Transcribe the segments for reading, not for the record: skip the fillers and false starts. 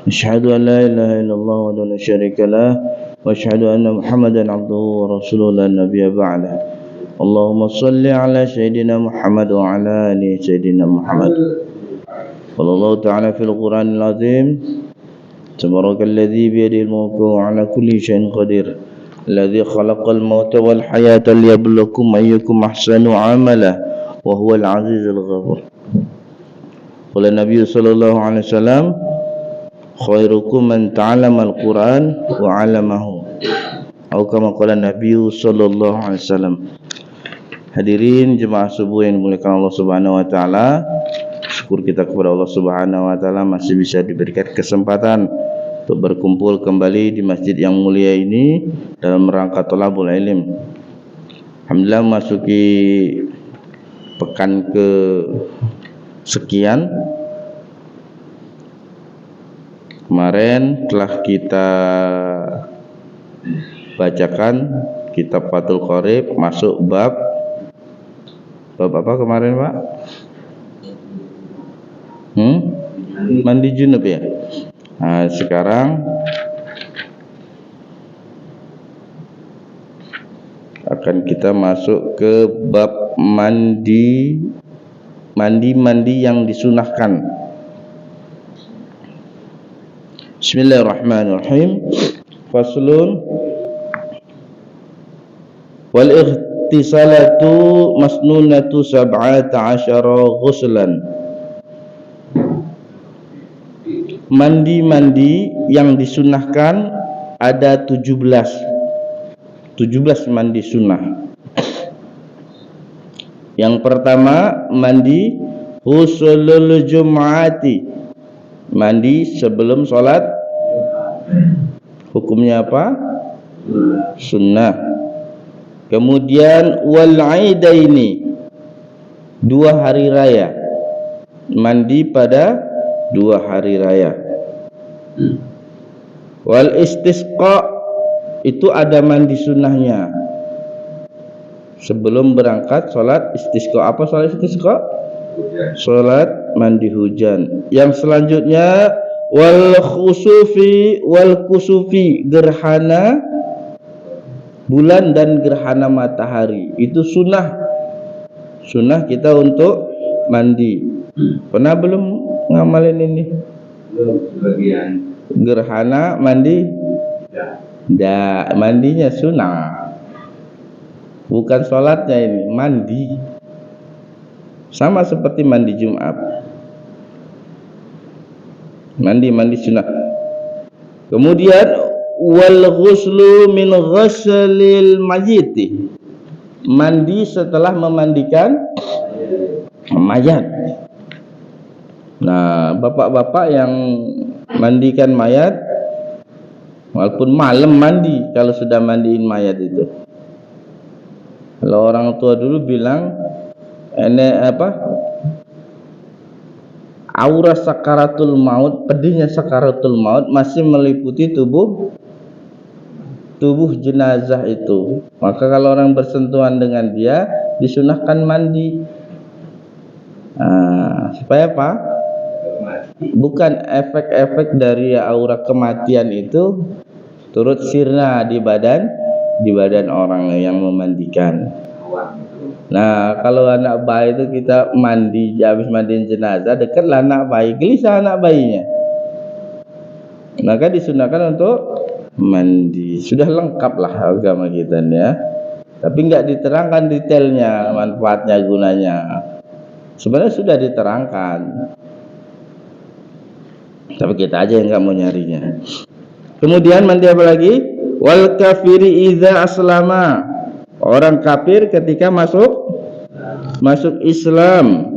أشهد أن لا إله إلا الله وحده لا شريك له وأشهد أن محمدا عبده ورسوله لا نبي بعده اللهم صل على سيدنا محمد وعلى آل سيدنا محمد قال الله تعالى في القرآن العظيم تبارك الذي بيده الملك وعلى كل شيء قدير الذي خلق الموت والحياة ليبلوكم أيكم أحسن عملا وهو العزيز الغفور قال النبي صلى الله عليه وسلم khairukum man ta'allama al-Qur'an wa 'allamahu atau kama qala Nabi sallallahu alaihi wasallam. Hadirin jemaah subuh yang dimuliakan Allah Subhanahu wa taala, syukur kita kepada Allah Subhanahu wa taala masih bisa diberikan kesempatan untuk berkumpul kembali di masjid yang mulia ini dalam rangka thalabul ilm. Alhamdulillah masuki pekan ke sekian. Kemarin telah kita bacakan kitab Fathul Qorib masuk bab apa kemarin Pak? Mandi junub ya. Nah, sekarang akan kita masuk ke bab mandi yang disunahkan. Bismillahirrahmanirrahim. Faslun wal ightisalatu masnunatu 17 ghuslan. Mandi yang disunahkan ada 17 mandi sunnah. Yang pertama mandi ghuslul jum'ati, mandi sebelum sholat. Hukumnya apa? Sunnah. Kemudian wal aidaini, 2 hari raya, mandi pada 2 hari raya. Wal istisqa, itu ada mandi sunnahnya sebelum berangkat sholat istisqa. Apa sholat istisqa? Sholat mandi hujan. Yang selanjutnya wal khusufi wal kusufi, gerhana bulan dan gerhana matahari. Itu sunnah kita untuk mandi. Pernah belum ngamalin ini? Bagian gerhana mandi? Tidak, mandinya sunnah, bukan sholatnya. Ini mandi sama seperti mandi Jumat. Mandi sunnah. Kemudian wal ghuslu min ghuslil mayyit, mandi setelah memandikan mayat. Nah, bapak-bapak yang mandikan mayat walaupun malam mandi kalau sudah mandiin mayat itu. Kalau orang tua dulu bilang ini aura sakaratul maut, pedihnya sakaratul maut masih meliputi tubuh jenazah itu. Maka kalau orang bersentuhan dengan dia disunahkan mandi. Supaya apa? Bukan efek-efek dari aura kematian itu turut sirna di badan orang yang memandikan. Nah, kalau anak bayi itu kita mandi, habis mandiin jenazah, dekatlah anak bayi, gelisah anak bayinya, maka disunahkan untuk mandi. Sudah lengkap lah agama kita ya, tapi nggak diterangkan detailnya, manfaatnya, gunanya. Sebenarnya sudah diterangkan, tapi kita aja yang nggak mau nyarinya. Kemudian mandi apa lagi? Wal kafiri idza aslama, orang kafir ketika masuk Islam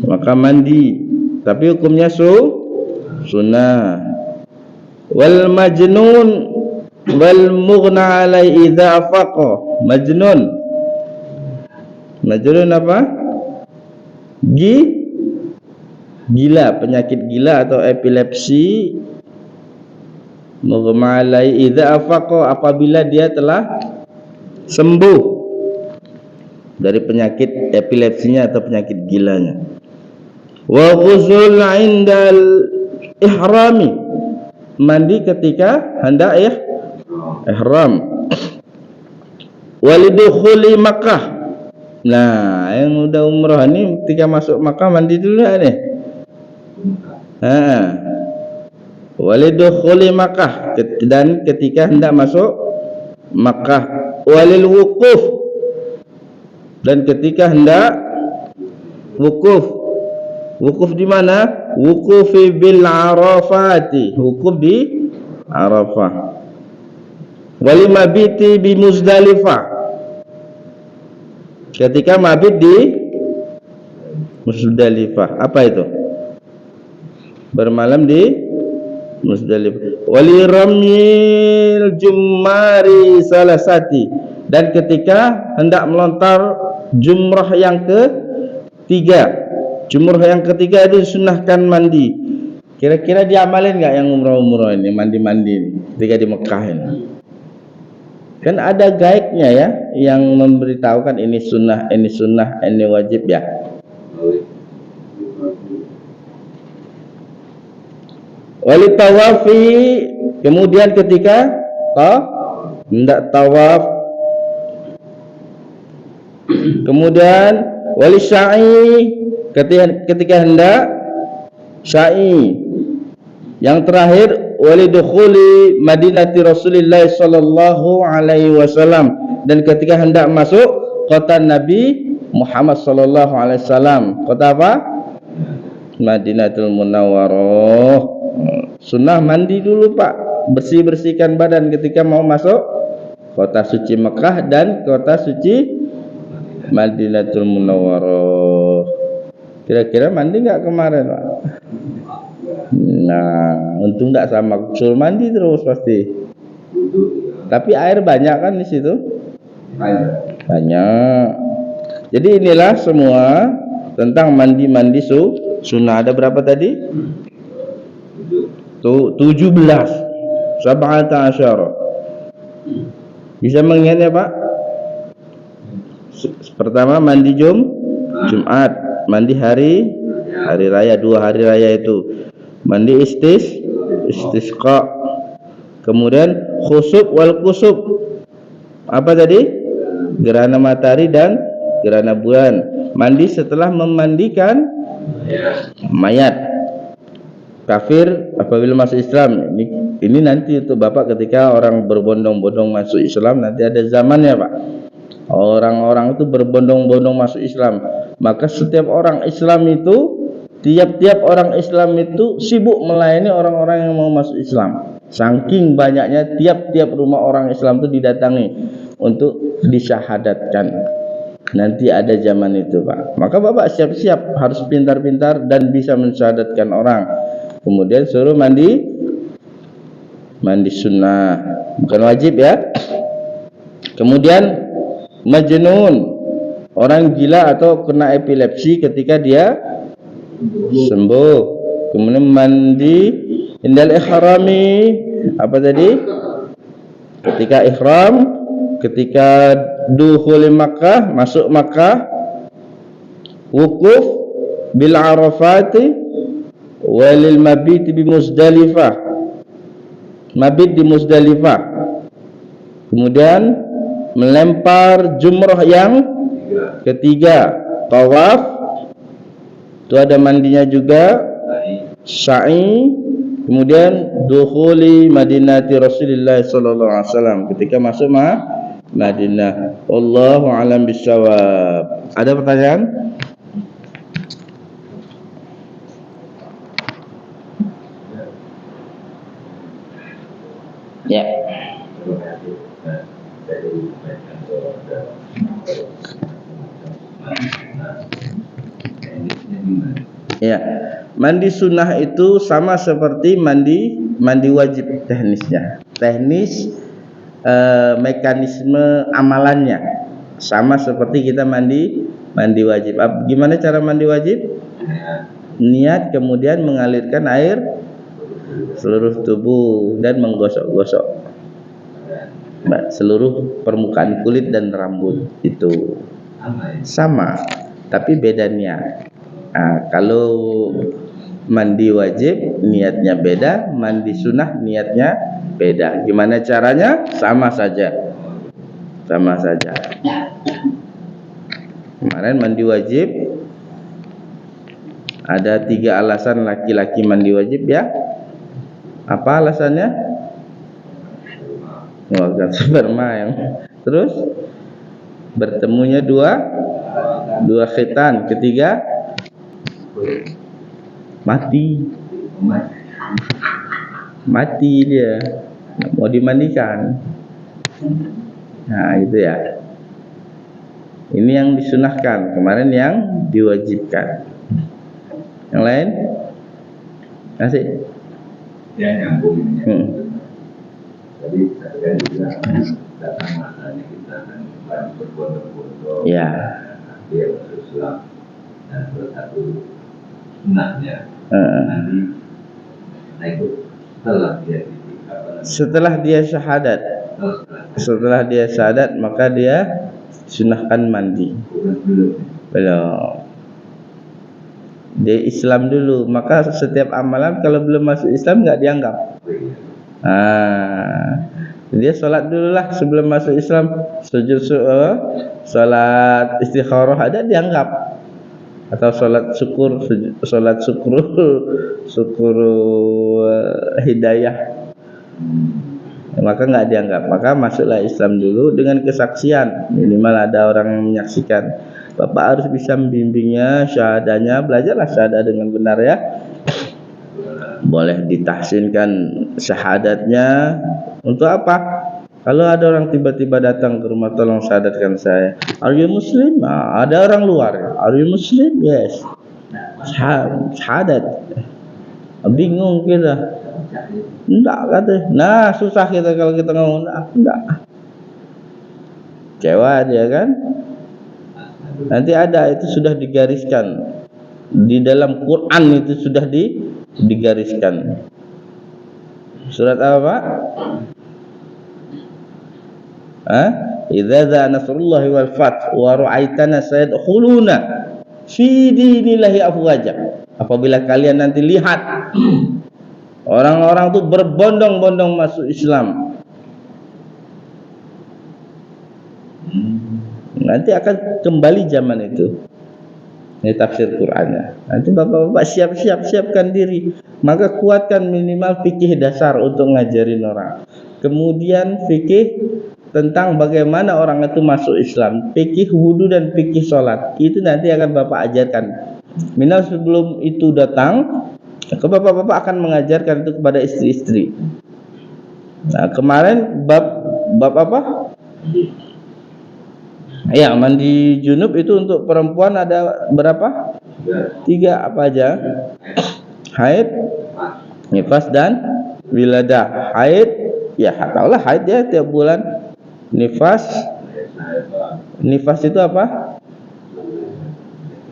maka mandi, tapi hukumnya sunnah. Wal majnun wal mughna alai idza afaqa, majnun apa? Gila, penyakit gila atau epilepsi. Mughna alai idza afaqa, apabila dia telah sembuh dari penyakit epilepsinya atau penyakit gilanya. Wa ghusl 'indal ihrami, mandi ketika hendak ihram. Walidukhuli Makkah. Nah, yang udah umrah ni ketika masuk Makkah mandi dulu ni. Walidukhuli Makkah, dan ketika hendak masuk Makkah. Walil wukuf, dan ketika hendak wukuf. Wukuf di mana? Wukuf bil Arafati, wukuf di Arafah. Wali mabiti bi Muzdalifah, ketika mabit di Muzdalifah. Apa itu? Bermalam di Muzdalifah. Wali ramyil jumari salasati, dan ketika hendak melontar jumrah yang ketiga. Jumrah yang ketiga itu disunahkan mandi. Kira-kira diamalin enggak yang umrah-umrah ini, mandi-mandi ini ketika di Mekah ini? Kan ada guide-nya ya, yang memberitahukan ini sunnah, ini wajib ya. Wali tawafi, kemudian ketika hendak tawaf. Kemudian wali sa'i, ketika hendak sa'i. Yang terakhir wali dukhuli Madinati Rasulillah sallallahu alaihi wasallam, dan ketika hendak masuk kota Nabi Muhammad sallallahu alaihi wasallam. Kota apa? Madinatul Munawwarah. Sunnah mandi dulu Pak, bersih-bersihkan badan ketika mau masuk kota suci Mekah dan kota suci Madinatul Munawwarah. Kira-kira mandi enggak kemarin Pak? Nah, untung enggak sama, suruh mandi terus pasti. Tapi air banyak kan di situ? Banyak. Jadi inilah semua tentang mandi-mandi sunnah. Ada berapa tadi? 17. Sab'ata asyara. Bisa mengingatnya Pak? Pertama mandi Jumat, mandi hari raya, 2 hari raya itu. Mandi istisqa. Kemudian khusuf wal kusuf. Apa tadi? Gerhana matahari dan gerhana bulan. Mandi setelah memandikan mayat kafir apabila masuk Islam. Ini nanti untuk Bapak ketika orang berbondong-bondong masuk Islam, nanti ada zamannya Pak. Orang-orang itu berbondong-bondong masuk Islam. Maka setiap orang Islam itu, tiap-tiap orang Islam itu sibuk melayani orang-orang yang mau masuk Islam. Saking banyaknya, tiap-tiap rumah orang Islam itu didatangi untuk disyahadatkan. Nanti ada zaman itu Pak. Maka Bapak siap-siap, harus pintar-pintar dan bisa mensyahadatkan orang. Kemudian suruh mandi sunnah, bukan wajib ya. Kemudian majnun, orang gila atau kena epilepsi ketika dia sembuh. Kemudian mandi indal ikhrami, apa tadi? Ketika ihram, ketika dukhul Makkah, masuk Makkah. Wukuf bil Arafati walil mabit bi Muzdalifah, mabit di Muzdalifah. Kemudian melempar jumrah yang ketiga, tawaf. Itu ada mandinya juga, sa'i. Kemudian dukhuli Madinati Rasulillah sallallahu alaihi wasallam, ketika masuk Madinah. Wallahu a'lam bishawab. Ada pertanyaan? Ya. Ya, mandi sunnah itu sama seperti mandi wajib teknisnya. Teknis mekanisme amalannya sama seperti kita mandi wajib. Gimana cara mandi wajib? Niat, kemudian mengalirkan air seluruh tubuh dan menggosok-gosok seluruh permukaan kulit dan rambut. Itu sama, tapi beda niat. Kalau Mandi wajib niatnya beda, mandi sunnah niatnya beda. Gimana caranya? Sama saja. Sama saja. Kemarin mandi wajib ada 3 alasan laki-laki mandi wajib ya. Apa alasannya? Mengeluarkan sperma yang terus bertemunya dua khitan, ketiga mati dia, mau dimandikan. Nah itu ya, ini yang disunahkan, kemarin yang diwajibkan. Yang lain masih ya nyambung ini. Tadi saya juga datang masanya kita kan berbondong-bondong. Ya. Dia masuk Islam dan salah satu sunnahnya nanti ikut setelah dia syahadat. Setelah dia syahadat maka dia sunahkan mandi. Belum. Dia Islam dulu, maka setiap amalan kalau belum masuk Islam nggak dianggap. Dia sholat dulu lah sebelum masuk Islam. Sholat istikharah ada dianggap, atau sholat syukur hidayah, maka nggak dianggap. Maka masuklah Islam dulu dengan kesaksian, minimal ada orang yang menyaksikan. Bapak harus bisa membimbingnya, syahadanya, belajarlah syahadah dengan benar ya. Boleh ditahsinkan syahadatnya. Untuk apa? Kalau ada orang tiba-tiba datang ke rumah, tolong syahadatkan saya. Are you Muslim? Ada orang luar. Are you Muslim? Yes. Syahadat. Bingung kita. Enggak kata. Nah susah kita kalau kita ngomong enggak. Kecewa dia kan. Nanti ada, itu sudah digariskan di dalam Quran, itu sudah digariskan. Surat apa? Idza za nasrullahi wal fath wa ra'aitana sayadkhuluna fi dinillahi afwaja. Apabila kalian nanti lihat orang-orang itu berbondong-bondong masuk Islam, nanti akan kembali zaman itu. Ini tafsir Qur'annya. Nanti bapak-bapak siapkan diri. Maka kuatkan minimal fikih dasar untuk ngajarin orang. Kemudian fikih tentang bagaimana orang itu masuk Islam. Fikih wudu dan fikih sholat. Itu nanti akan bapak ajarkan. Minimal sebelum itu datang, bapak-bapak akan mengajarkan itu kepada istri-istri. Nah kemarin bab apa? Ya, mandi junub itu untuk perempuan ada berapa? 3 apa aja? Haid, nifas dan wiladah. Haid, ya tahulah haid ya tiap bulan. Nifas itu apa?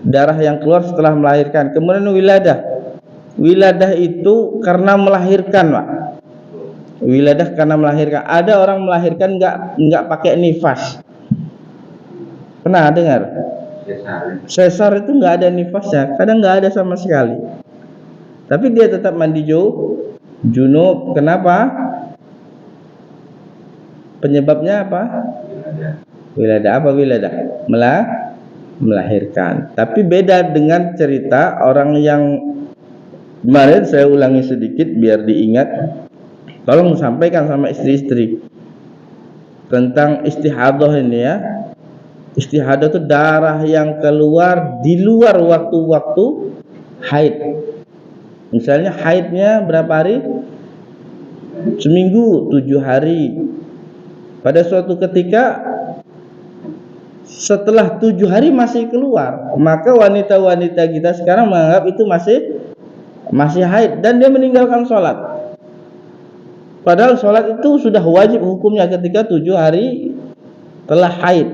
Darah yang keluar setelah melahirkan. Kemudian wiladah itu karena melahirkan, Pak. Wiladah karena melahirkan. Ada orang melahirkan enggak pakai nifas. Pernah dengar? Sesar itu enggak ada nifasnya, kadang enggak ada sama sekali. Tapi dia tetap mandi junub. Kenapa? Penyebabnya apa? Wiladah. Apa wiladah? Melahirkan. Tapi beda dengan cerita orang yang kemarin, saya ulangi sedikit biar diingat. Tolong sampaikan sama istri-istri tentang istihadah ini ya. Istihadah itu darah yang keluar di luar waktu-waktu haid. Misalnya haidnya berapa hari? Seminggu, 7 hari. Pada suatu ketika setelah 7 hari masih keluar, maka wanita-wanita kita sekarang menganggap itu masih haid dan dia meninggalkan sholat. Padahal sholat itu sudah wajib hukumnya ketika 7 hari telah haid.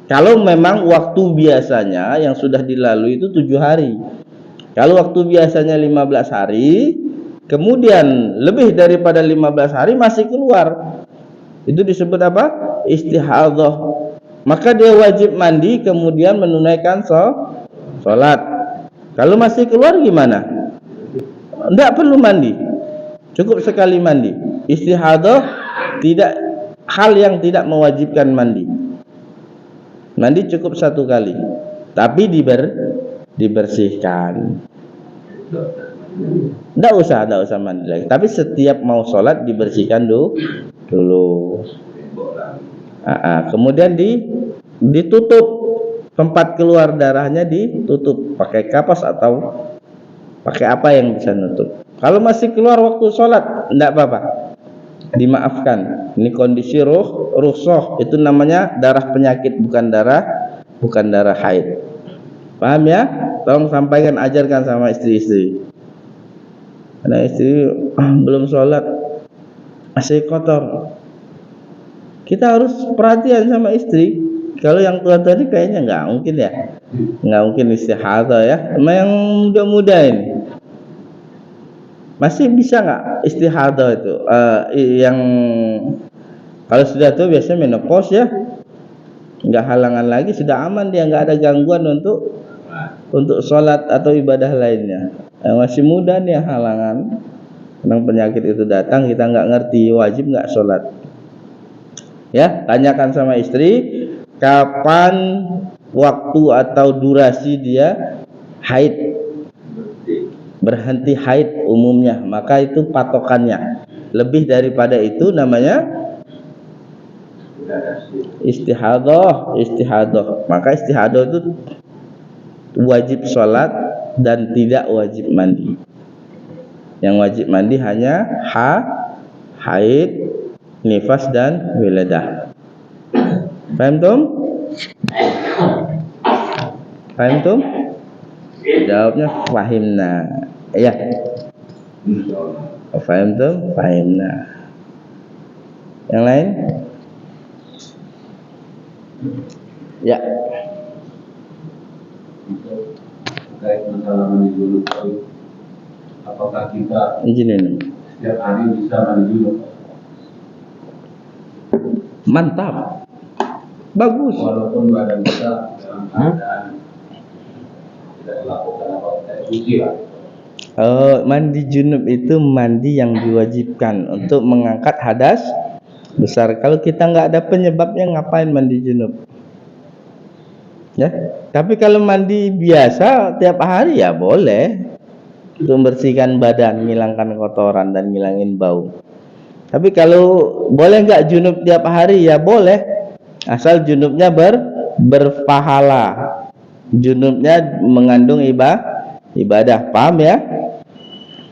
Kalau memang waktu biasanya yang sudah dilalui itu 7 hari. Kalau waktu biasanya 15 hari, kemudian lebih daripada 15 hari masih keluar, itu disebut apa? Istihadah. Maka dia wajib mandi kemudian menunaikan sholat. Kalau masih keluar gimana? Tidak perlu mandi, cukup sekali mandi. Istihadah tidak hal yang tidak mewajibkan mandi. Mandi cukup satu kali, tapi dibersihkan. Tidak usah mandi lagi. Tapi setiap mau sholat dibersihkan dulu. Kemudian ditutup tempat keluar darahnya, ditutup pakai kapas atau pakai apa yang bisa nutup. Kalau masih keluar waktu sholat, tidak apa-apa, dimaafkan. Ini kondisi rukhsah, itu namanya darah penyakit, bukan darah haid. Paham ya? Tolong sampaikan, ajarkan sama istri-istri. Karena istri belum sholat, masih kotor. Kita harus perhatian sama istri. Kalau yang tua tadi kayaknya nggak mungkin ya, nggak mungkin istihadah ya. Emang yang muda-muda ini masih bisa nggak istihadah itu? Yang kalau sudah tua biasanya menopause ya, nggak halangan lagi, sudah aman dia, nggak ada gangguan untuk sholat atau ibadah lainnya. Yang masih muda nih halangan, karena penyakit itu datang, kita nggak ngerti wajib nggak sholat. Ya, tanyakan sama istri kapan waktu atau durasi dia haid, berhenti haid umumnya, maka itu patokannya. Lebih daripada itu namanya istihadah. Maka istihadah itu wajib sholat dan tidak wajib mandi. Yang wajib mandi hanya haid, nifas dan wiladah. Paham tum? Paham tum? Jawabnya fahimna. Ya. Paham tum? Fahimna. Yang lain? Ya. Terkait masalah mandi junub, apakah kita Izinin. setiap hari bisa mandi junub? Mantap. Bagus. Walaupun badan kita dalam keadaan tidak melakukan apa-apa, suci lah. Mandi junub itu mandi yang diwajibkan untuk mengangkat hadas besar. Kalau kita nggak ada penyebabnya, ngapain mandi junub? Ya. Tapi kalau mandi biasa tiap hari ya boleh, untuk membersihkan badan, menghilangkan kotoran dan ngilangin bau. Tapi kalau boleh nggak junub tiap hari ya boleh, asal junubnya berpahala, junubnya mengandung ibadah. Paham ya?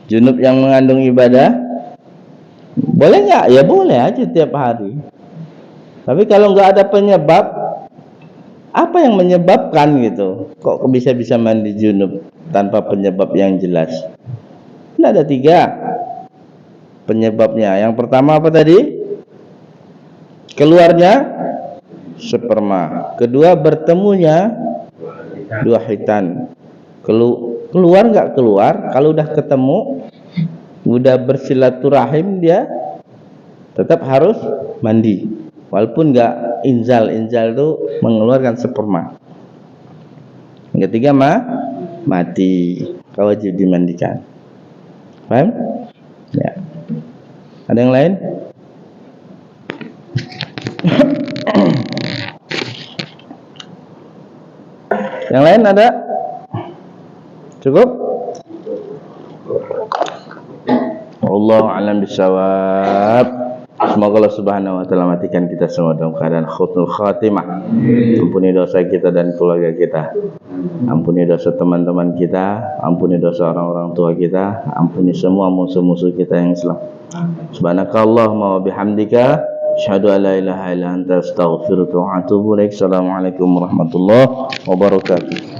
Junub yang mengandung ibadah boleh nggak? Ya boleh aja tiap hari. Tapi kalau nggak ada penyebab, apa yang menyebabkan gitu? Kok bisa mandi junub tanpa penyebab yang jelas? Ini ada 3 penyebabnya. Yang pertama apa tadi? Keluarnya sperma. Kedua, bertemunya 2 hitan. Keluar nggak keluar? Kalau udah ketemu, udah bersilaturahim, dia tetap harus mandi. Walaupun nggak inzal itu mengeluarkan sperma. Yang ketiga mati, wajib dimandikan. Paham? Ya. Ada yang lain? Yang lain ada? Cukup? Wallahu a'lam bishawab. Semoga Allah Subhanahu wa taala matikan kita semua dalam keadaan husnul khatimah. Ampuni dosa kita dan keluarga kita. Ampuni dosa teman-teman kita, ampuni dosa orang-orang tua kita, ampuni semua musuh-musuh kita yang Islam. Subhanakallahumma wa bihamdika asyhadu an la ilaha illa anta astaghfiruka wa atubu ilaik. Assalamualaikum warahmatullahi wabarakatuh.